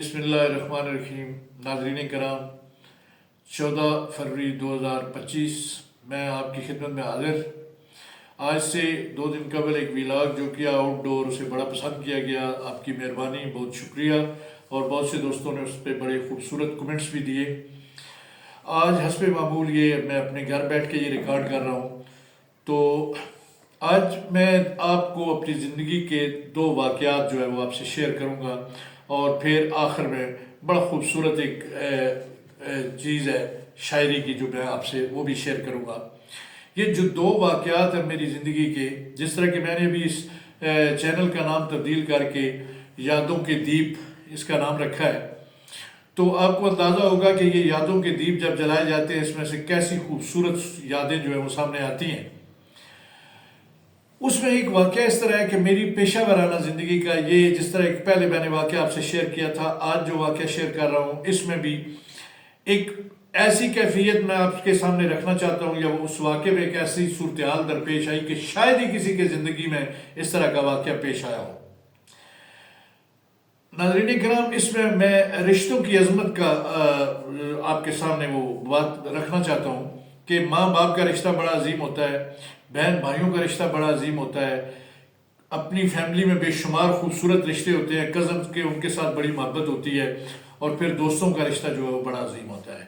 بسم اللہ الرحمن الرحیم۔ ناظرین کرام، 14 فروری 2025 میں آپ کی خدمت میں حاضر۔ آج سے 2 دن قبل ایک ویلاگ جو کیا آؤٹ ڈور، اسے بڑا پسند کیا گیا، آپ کی مہربانی، بہت شکریہ، اور بہت سے دوستوں نے اس پہ بڑے خوبصورت کمنٹس بھی دیے۔ آج حسب معمول یہ میں اپنے گھر بیٹھ کے یہ ریکارڈ کر رہا ہوں، تو آج میں آپ کو اپنی زندگی کے 2 واقعات جو ہے وہ آپ سے شیئر کروں گا، اور پھر آخر میں بڑا خوبصورت ایک چیز ہے شاعری کی جو میں آپ سے وہ بھی شیئر کروں گا۔ یہ جو 2 واقعات ہیں میری زندگی کے، جس طرح کہ میں نے ابھی اس چینل کا نام تبدیل کر کے یادوں کے دیپ اس کا نام رکھا ہے، تو آپ کو اندازہ ہوگا کہ یہ یادوں کے دیپ جب جلائے جاتے ہیں، اس میں سے کیسی خوبصورت یادیں جو ہیں وہ سامنے آتی ہیں۔ اس میں ایک واقعہ اس طرح ہے کہ میری پیشہ ورانہ زندگی کا یہ، جس طرح ایک پہلے میں نے واقعہ آپ سے شیئر کیا تھا، آج جو واقعہ شیئر کر رہا ہوں اس میں بھی ایک ایسی کیفیت میں آپ کے سامنے رکھنا چاہتا ہوں، یا اس واقعے میں ایک ایسی صورتحال درپیش آئی کہ شاید ہی کسی کے زندگی میں اس طرح کا واقعہ پیش آیا ہو۔ ناظرین کرام، اس میں رشتوں کی عظمت کا آپ کے سامنے وہ بات رکھنا چاہتا ہوں کہ ماں باپ کا رشتہ بڑا عظیم ہوتا ہے، بہن بھائیوں کا رشتہ بڑا عظیم ہوتا ہے، اپنی فیملی میں بے شمار خوبصورت رشتے ہوتے ہیں، کزنز کے ان کے ساتھ بڑی محبت ہوتی ہے، اور پھر دوستوں کا رشتہ جو ہے وہ بڑا عظیم ہوتا ہے۔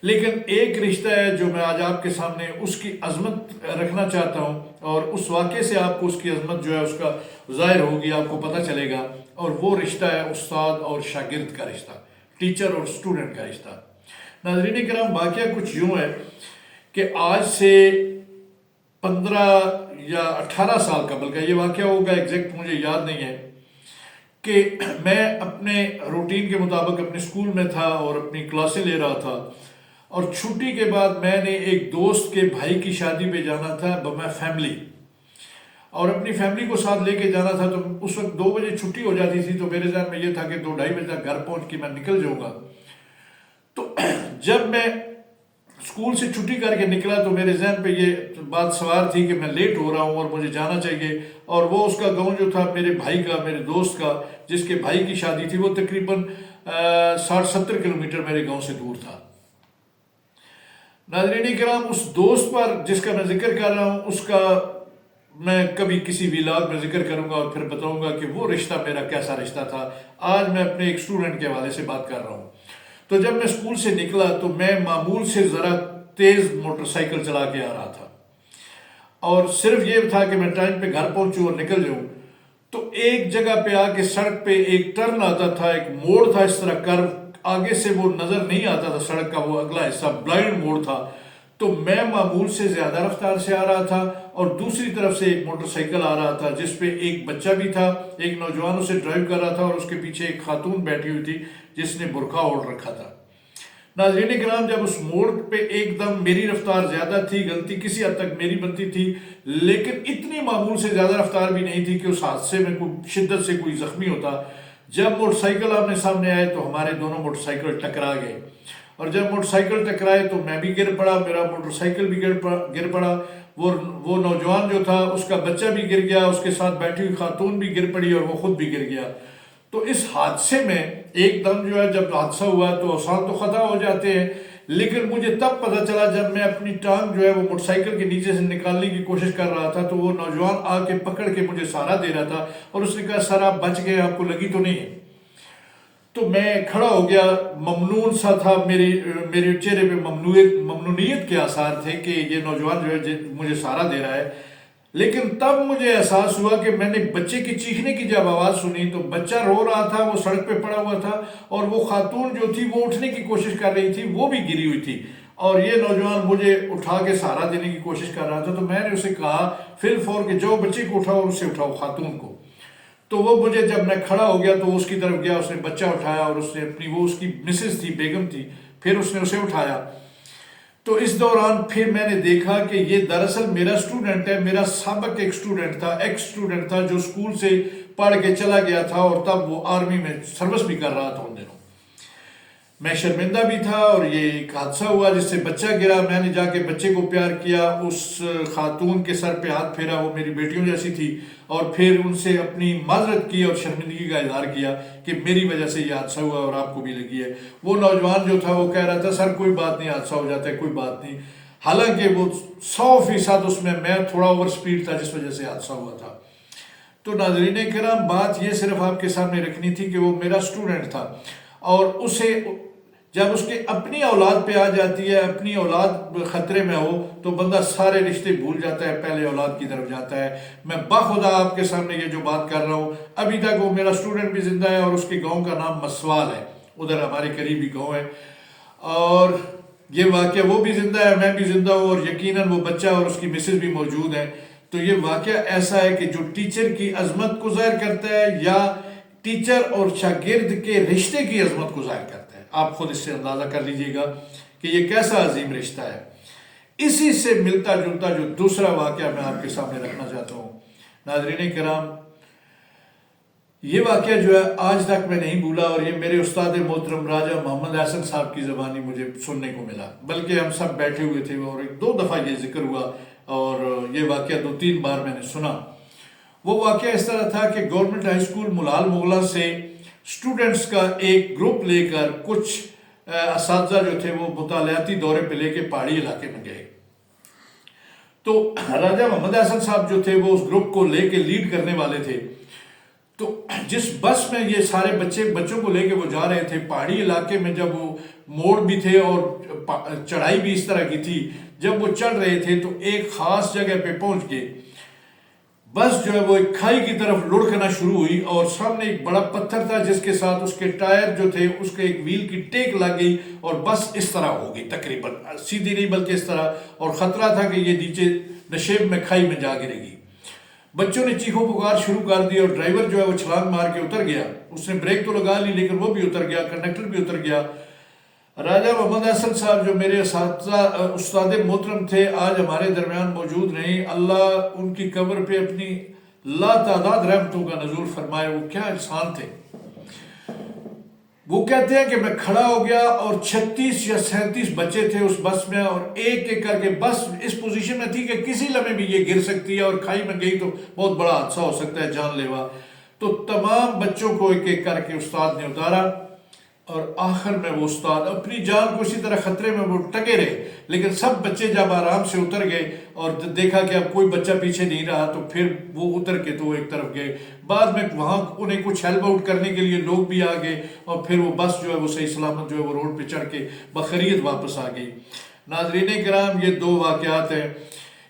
لیکن ایک رشتہ ہے جو میں آج آپ کے سامنے اس کی عظمت رکھنا چاہتا ہوں، اور اس واقعے سے آپ کو اس کی عظمت جو ہے اس کا ظاہر ہوگی، آپ کو پتہ چلے گا، اور وہ رشتہ ہے استاد اور شاگرد کا رشتہ، ٹیچر اور اسٹوڈنٹ کا رشتہ۔ ناظرین کرام، واقعہ کچھ یوں ہے کہ آج سے 15 یا 18 سال قبل کا یہ واقعہ ہوگا، ایگزیکٹ مجھے یاد نہیں ہے، کہ میں اپنے روٹین کے مطابق اپنے اسکول میں تھا اور اپنی کلاسیں لے رہا تھا، اور چھٹی کے بعد میں نے ایک دوست کے بھائی کی شادی پہ جانا تھا بمع فیملی، اور اپنی فیملی کو ساتھ لے کے جانا تھا۔ تو اس وقت 2 بجے چھٹی ہو جاتی تھی، تو میرے ذہن میں یہ تھا کہ 2-2:30 بجے تک گھر پہنچ کے میں نکل جاؤں گا۔ تو جب میں اسکول سے چھٹی کر کے نکلا تو میرے ذہن پہ یہ بات سوار تھی کہ میں لیٹ ہو رہا ہوں اور مجھے جانا چاہیے، اور وہ اس کا گاؤں جو تھا میرے بھائی کا، میرے دوست کا، جس کے بھائی کی شادی تھی، وہ تقریباً 60-70 کلومیٹر میرے گاؤں سے دور تھا۔ ناظرین کرام، اس دوست پر جس کا میں ذکر کر رہا ہوں، اس کا میں کبھی کسی ویلاگ میں ذکر کروں گا اور پھر بتاؤں گا کہ وہ رشتہ میرا کیسا رشتہ تھا۔ آج میں اپنے ایک اسٹوڈنٹ کے حوالے سے بات کر رہا ہوں۔ تو جب میں اسکول سے نکلا تو میں معمول سے ذرا تیز موٹر سائیکل چلا کے آ رہا تھا، اور صرف یہ تھا کہ میں ٹائم پہ گھر پہنچوں اور نکل جاؤں۔ تو ایک جگہ پہ آ کے سڑک پہ ایک ٹرن آتا تھا، ایک موڑ تھا اس طرح کرو، آگے سے وہ نظر نہیں آتا تھا سڑک کا وہ اگلا حصہ، بلائنڈ موڑ تھا۔ تو میں معمول سے زیادہ رفتار سے آ رہا تھا، اور دوسری طرف سے ایک موٹر سائیکل آ رہا تھا جس پہ ایک بچہ بھی تھا، ایک نوجوان اسے ڈرائیو کر رہا تھا، اور اس کے پیچھے ایک خاتون بیٹھی ہوئی تھی جس نے برقع اوڑھ رکھا تھا۔ ناظرین کرام، جب اس موڑ پہ ایک دم میری رفتار زیادہ تھی، غلطی کسی حد تک میری بنتی تھی، لیکن اتنی معمول سے زیادہ رفتار بھی نہیں تھی کہ اس حادثے میں کوئی شدت سے کوئی زخمی ہوتا۔ جب موٹر سائیکل آمنے سامنے آئے تو ہمارے دونوں موٹر سائیکل ٹکرا گئے، اور جب موٹر سائیکل ٹکرائے تو میں بھی گر پڑا، میرا موٹر سائیکل بھی گر پڑا، وہ نوجوان جو تھا اس کا بچہ بھی گر گیا، اس کے ساتھ بیٹھی ہوئی خاتون بھی گر پڑی، اور وہ خود بھی گر گیا۔ تو اس حادثے میں ایک دم جو ہے جب حادثہ ہوا تو اوصال تو خطا ہو جاتے ہیں، لیکن مجھے تب پتہ چلا جب میں اپنی ٹانگ جو ہے وہ موٹر سائیکل کے نیچے سے نکالنے کی کوشش کر رہا تھا، تو وہ نوجوان آ کے پکڑ کے مجھے سہارا دے رہا تھا، اور اس نے کہا سر آپ بچ گئے، آپ کو لگی تو نہیں ہے۔ تو میں کھڑا ہو گیا، ممنون سا تھا، میرے چہرے پہ ممنونیت کے آثار تھے کہ یہ نوجوان جو ہے مجھے سہارا دے رہا ہے۔ لیکن تب مجھے احساس ہوا کہ میں نے بچے کی چیخنے کی جب آواز سنی تو بچہ رو رہا تھا، وہ سڑک پہ پڑا ہوا تھا، اور وہ خاتون جو تھی وہ اٹھنے کی کوشش کر رہی تھی، وہ بھی گری ہوئی تھی، اور یہ نوجوان مجھے اٹھا کے سہارا دینے کی کوشش کر رہا تھا۔ تو میں نے اسے کہا فی الفور کہ جو بچے کو اٹھاؤ اور اسے اٹھاؤ، خاتون کو۔ تو وہ مجھے جب میں کھڑا ہو گیا تو اس کی طرف گیا، اس نے بچہ اٹھایا، اور اس نے وہ اس کی مسز تھی، بیگم تھی، پھر اس نے اسے اٹھایا۔ تو اس دوران پھر میں نے دیکھا کہ یہ دراصل میرا سٹوڈنٹ ہے، میرا سابق ایک سٹوڈنٹ تھا، ایکس سٹوڈنٹ تھا، جو اسکول سے پڑھ کے چلا گیا تھا، اور تب وہ آرمی میں سروس بھی کر رہا تھا ان دنوں۔ मैं शर्मिंदा भी था और ये एक हादसा हुआ जिससे बच्चा गिरा। मैंने जाके बच्चे को प्यार किया, उस खातून के सर पे हाथ फेरा, वो मेरी बेटियों जैसी थी, और फिर उनसे अपनी माजरत की और शर्मिंदगी का इजहार किया कि मेरी वजह से ये हादसा हुआ और आपको भी लगी है। वो नौजवान जो था वो कह रहा था सर कोई बात नहीं, हादसा हो जाता है, कोई बात नहीं। हालांकि वो 100% उसमें मैं थोड़ा ओवर स्पीड था जिस वजह से हादसा हुआ था। तो नाज़रीन किराम, बात ये सिर्फ आपके सामने रखनी थी कि वो मेरा स्टूडेंट था, और उसे जब उसके अपनी औलाद पे आ जाती है, अपनी औलाद खतरे में हो, तो बंदा सारे रिश्ते भूल जाता है, पहले औलाद की तरफ जाता है। मैं बाखुदा आपके सामने ये जो बात कर रहा हूँ, अभी तक वो मेरा स्टूडेंट भी जिंदा है और उसके गांव का नाम मसवाल है, उधर हमारे करीबी गांव है, और ये वाक़या वो भी जिंदा है, मैं भी जिंदा हूँ, और यकीनन वो बच्चा और उसकी मिसेज भी मौजूद है। तो ये वाक़या ऐसा है कि जो टीचर की अजमत को ज़ाहिर करता है या टीचर और शागिर्द के रिश्ते की अजमत को ज़ाहिर करता है। आप खुद इससे अंदाज़ा कर लीजिएगा कि ये कैसा अजीम रिश्ता है। इसी से मिलता जुलता जो दूसरा वाक़या मैं आपके सामने रखना चाहता हूँ नाज़रीन किराम, ये वाक़या जो है आज तक मैं नहीं भूला, और ये मेरे उस्ताद मोहतरम राजा मोहम्मद हसन साहब की ज़बानी मुझे सुनने को मिला, बल्कि हम सब बैठे हुए थे और एक दो दफ़ा ये जिक्र हुआ और ये वाक़या 2-3 बार मैंने सुना। वो वाक़या इस तरह था कि गवर्नमेंट हाई स्कूल मुलाल मुगला से स्टूडेंट्स का एक ग्रुप लेकर कुछ असातिज़ा जो थे वो मुतालियाती दौरे पे लेके पहाड़ी इलाके में गए। तो राजा मोहम्मद हसन साहब जो थे वो उस ग्रुप को लेके लीड करने वाले थे। तो जिस बस में ये सारे बच्चों को लेके वो जा रहे थे पहाड़ी इलाके में, जब वो मोड़ भी थे और चढ़ाई भी इस तरह की थी, जब वो चढ़ रहे थे तो एक खास जगह पे पहुंच के बस जो है वो एक खाई की तरफ लुढ़कना शुरू हुई, और सामने एक बड़ा पत्थर था जिसके साथ उसके टायर जो थे उसके एक व्हील की टेक लग गई और बस इस तरह हो गई, तकरीबन सीधी नहीं बल्कि इस तरह, और खतरा था कि ये नीचे नशेब में खाई में जा गिरेगी। बच्चों ने चीखों पुकार शुरू कर दी और ड्राइवर जो है वो छलांग मार के उतर गया। उसने ब्रेक तो लगा ली लेकिन वो भी उतर गया, कंडक्टर भी उतर गया। राजा मोहम्मद हसन साहब जो मेरे उस्ताद मोहतरम थे, आज हमारे दरमियान मौजूद नहीं, अल्लाह उनकी कब्र पे अपनी लातादाद रहमतों का नजूर फरमाए। वो क्या इंसान थे। वो कहते हैं कि मैं खड़ा हो गया और 36 या 37 बच्चे थे उस बस में, और एक एक करके बस इस पोजीशन में थी कि किसी लम्हे भी ये गिर सकती है और खाई में गई तो बहुत बड़ा हादसा हो सकता है, जानलेवा। तो तमाम बच्चों को एक एक करके उस्ताद ने उतारा, और आखिर में वो उस्ताद अपनी जान को इसी तरह खतरे में वो टके रहे, लेकिन सब बच्चे जब आराम से उतर गए और देखा कि अब कोई बच्चा पीछे नहीं रहा, तो फिर वो उतर के तो एक तरफ गए। बाद में वहाँ उन्हें कुछ हेल्प आउट करने के लिए लोग भी आ गए, और फिर वो बस जो है वो सही सलामत जो है वो रोड पे चढ़ के बखैरियत वापस आ गई। नाज़रीन किराम, ये दो वाक़यात हैं।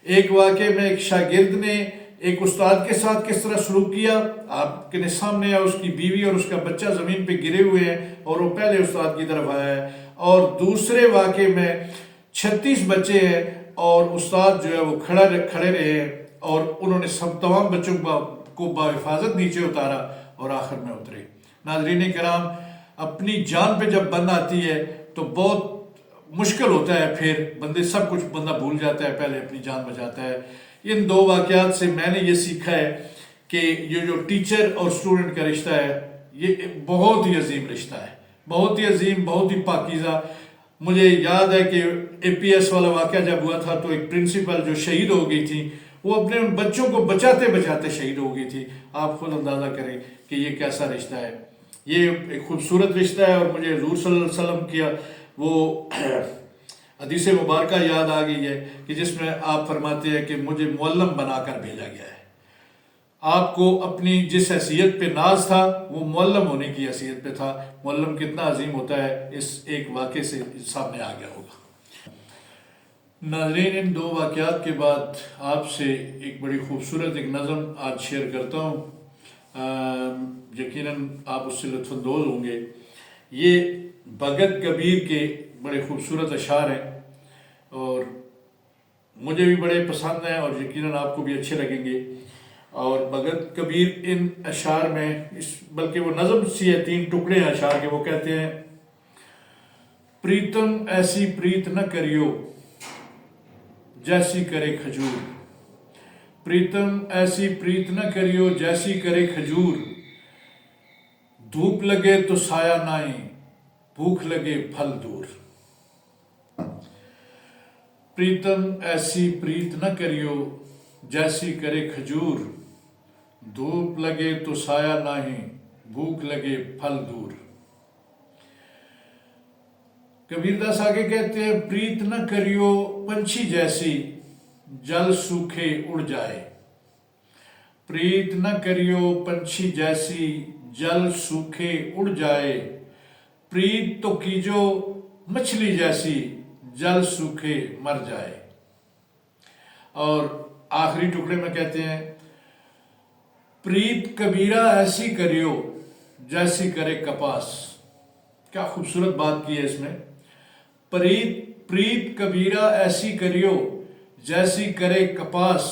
एक वाक़े में एक शागिर्द ने एक उस्ताद के साथ किस तरह सलूक किया आपके सामने है, उसकी बीवी और उसका बच्चा ज़मीन पे गिरे हुए हैं और वो पहले उस्ताद की तरफ आया है, और दूसरे वाक़े में 36 बच्चे हैं और उस्ताद जो है वो खड़े रहे हैं, और उन्होंने सब तमाम बच्चों को बाहिफाजत नीचे उतारा और आखिर में उतरे। नाज़रीन किराम, अपनी जान पे जब बंद आती है तो बहुत मुश्किल होता है, फिर बंदे सब कुछ बंदा भूल जाता है, पहले अपनी जान बचाता है। इन दो वाक़यात से मैंने ये सीखा है कि ये जो टीचर और स्टूडेंट का रिश्ता है ये बहुत ही अजीम रिश्ता है, बहुत ही अजीम, बहुत ही पाकीज़ा। मुझे याद है कि APS वाला वाक़या जब हुआ था तो एक प्रिंसिपल जो शहीद हो गई थी, वो अपने उन बच्चों को बचाते बचाते शहीद हो गई थी। आप खुद अंदाज़ा करें कि ये कैसा रिश्ता है। ये एक खूबसूरत रिश्ता है, और मुझे हुज़ूर सल्लल्लाहु अलैहि वसल्लम किया वो हदीस मुबारक याद आ गई है कि जिसमें आप फरमाते हैं कि मुझे मुअल्लम बनाकर भेजा गया है। आपको अपनी जिस हैसियत पे नाज था वो मुअल्लम होने की हैसियत पे था। मुअल्लम कितना अजीम होता है, इस एक वाक़े से सामने आ गया होगा। नाज़रीन, इन दो वाक़यात के बाद आपसे एक बड़ी खूबसूरत एक नज़म आज शेयर करता हूँ। यकीनन आप उससे लुत्फ़अंदोज़ होंगे। ये भगत कबीर के बड़े खूबसूरत अशार हैं और मुझे भी बड़े पसंद हैं और यकीनन आपको भी अच्छे लगेंगे। और भगत कबीर इन अशार में बल्कि वो नज़म सी है, 3 टुकड़े हैं अशार के। वो कहते हैं, प्रीतम ऐसी प्रीत न करियो जैसी करे खजूर, प्रीतम ऐसी प्रीत न करियो जैसी करे खजूर, धूप लगे तो साया नाई, भूख लगे फल दूर। प्रीतम ऐसी प्रीत न करियो, जैसी करे खजूर। धूप लगे तो साया नाही, भूख लगे फल दूर। कबीरदास आगे कहते हैं, प्रीत न करियो पंछी जैसी, जल सूखे उड़ जाए। प्रीत न करियो पंछी जैसी, जल सूखे उड़ जाए। प्रीत तो कीजो मछली जैसी, जल सूखे मर जाए। और आखिरी टुकड़े में कहते हैं, प्रीत कबीरा ऐसी करियो, जैसी करे कपास। क्या खूबसूरत बात की है इसमें। प्रीत कबीरा ऐसी करियो, जैसी करे कपास।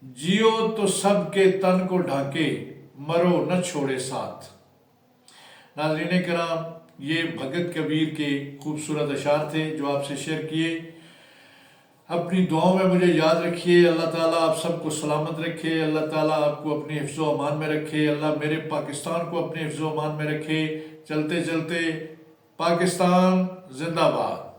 जियो तो सबके तन को ढाके, मरो न छोड़े साथ। नाज़रीन कराम, ये भगत कबीर के खूबसूरत अशार थे जो आपसे शेयर किए। अपनी दुआओं में मुझे याद रखिए। अल्लाह ताला आप सबको सलामत रखे। अल्लाह ताला आपको अपने हिफ्ज़ व अमान में रखे। अल्लाह मेरे पाकिस्तान को अपने हिफ्ज़ व अमान में रखे। चलते चलते पाकिस्तान जिंदाबाद।